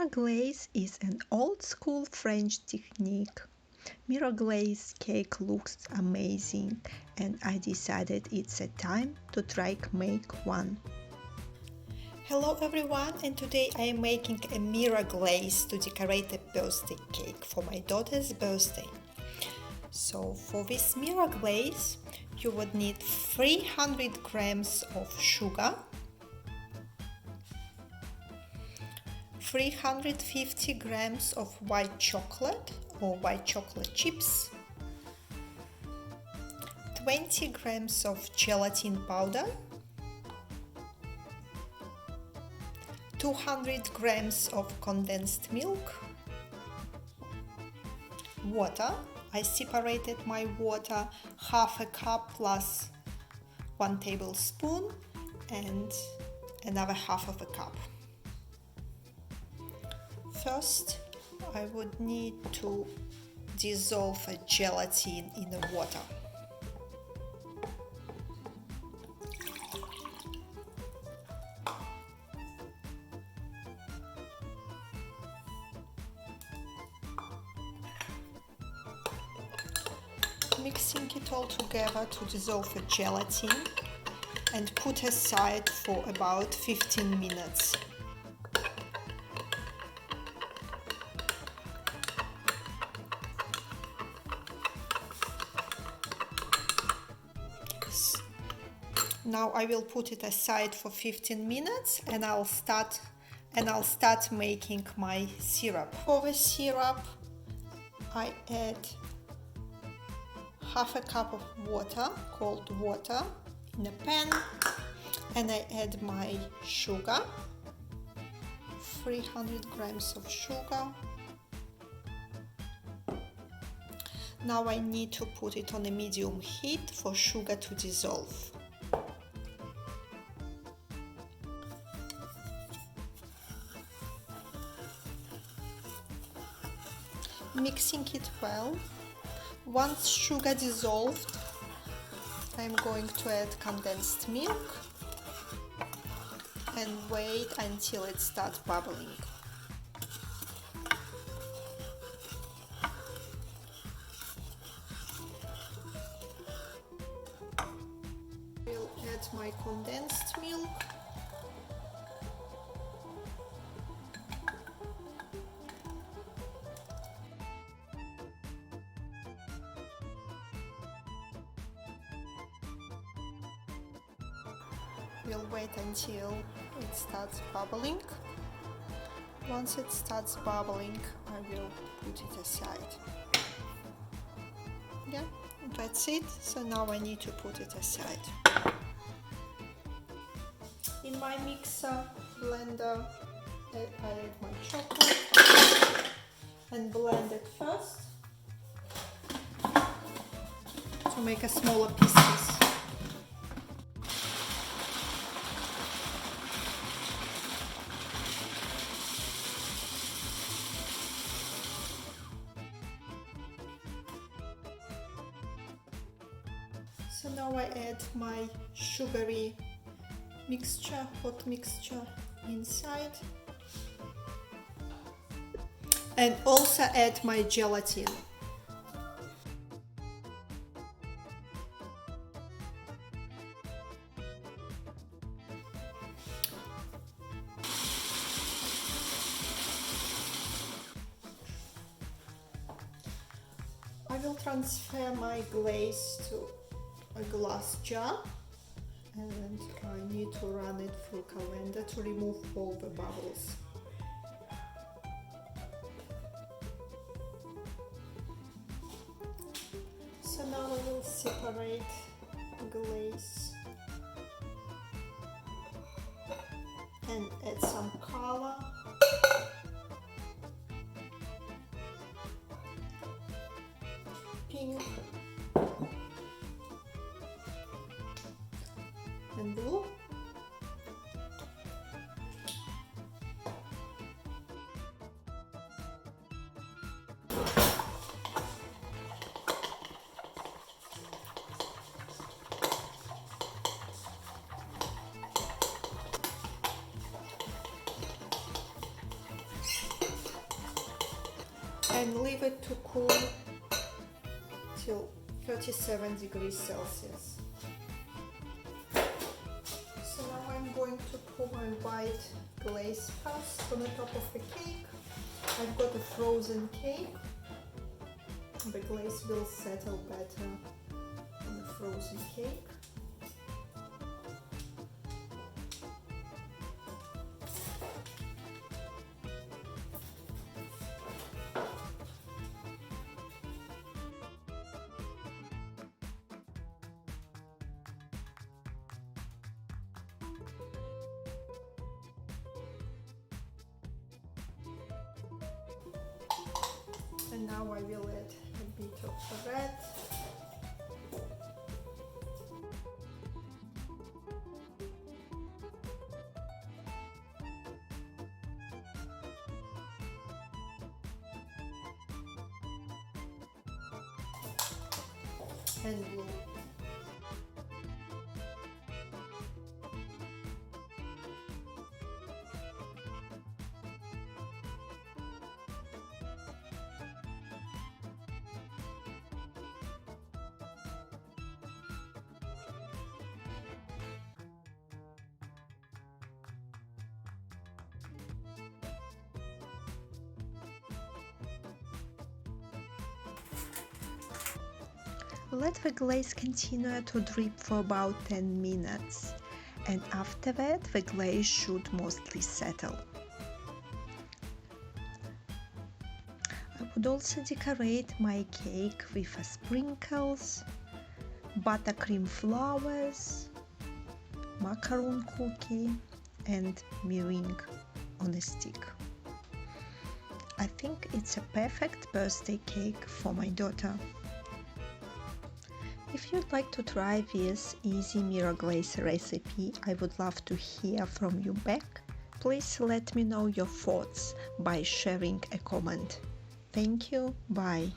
Mirror glaze is an old-school French technique. Mirror glaze cake looks amazing, and I decided it's a time to try make one. Hello everyone, and today I am making a mirror glaze to decorate a birthday cake for my daughter's birthday. So for this mirror glaze you would need 300 grams of sugar, 350 grams of white chocolate or white chocolate chips, 20 grams of gelatin powder, 200 grams of condensed milk, water. I separated my water, half a cup plus 1 tablespoon and another half of a cup. First, I would need to dissolve a gelatin in the water. Mixing it all together to dissolve the gelatin and put aside for about 15 minutes. Now I will put it aside for 15 minutes and I'll start making my syrup. For the syrup I add half a cup of water, cold water, in a pan, and I add my sugar, 300 grams of sugar. Now I need to put it on a medium heat for sugar to dissolve. Mixing it well. Once sugar dissolved, I'm going to add condensed milk and wait until it starts bubbling. I'll add my condensed milk. We'll wait until it starts bubbling. Once it starts bubbling, I will put it aside. Yeah, that's it. So now I need to put it aside. In my mixer blender, I add my chocolate and blend it first to make a smaller pieces. So now I add my sugary mixture, hot mixture inside, and also add my gelatin. I will transfer my glaze to a glass jar, and I need to run it through colander to remove all the bubbles. So now I will separate glaze and add some color. Pink and blue. leave it to cool till 37 degrees Celsius. So now I'm going to pour my white glaze paste on the top of the cake. I've got a frozen cake. The glaze will settle better on the frozen cake. And now I will add a bit of red. And blue. Let the glaze continue to drip for about 10 minutes, and after that the glaze should mostly settle. I would also decorate my cake with sprinkles, buttercream flowers, macaron cookie and meringue on a stick. I think it's a perfect birthday cake for my daughter. If you'd like to try this easy mirror glaze recipe, I would love to hear from you back. Please let me know your thoughts by sharing a comment. Thank you, bye.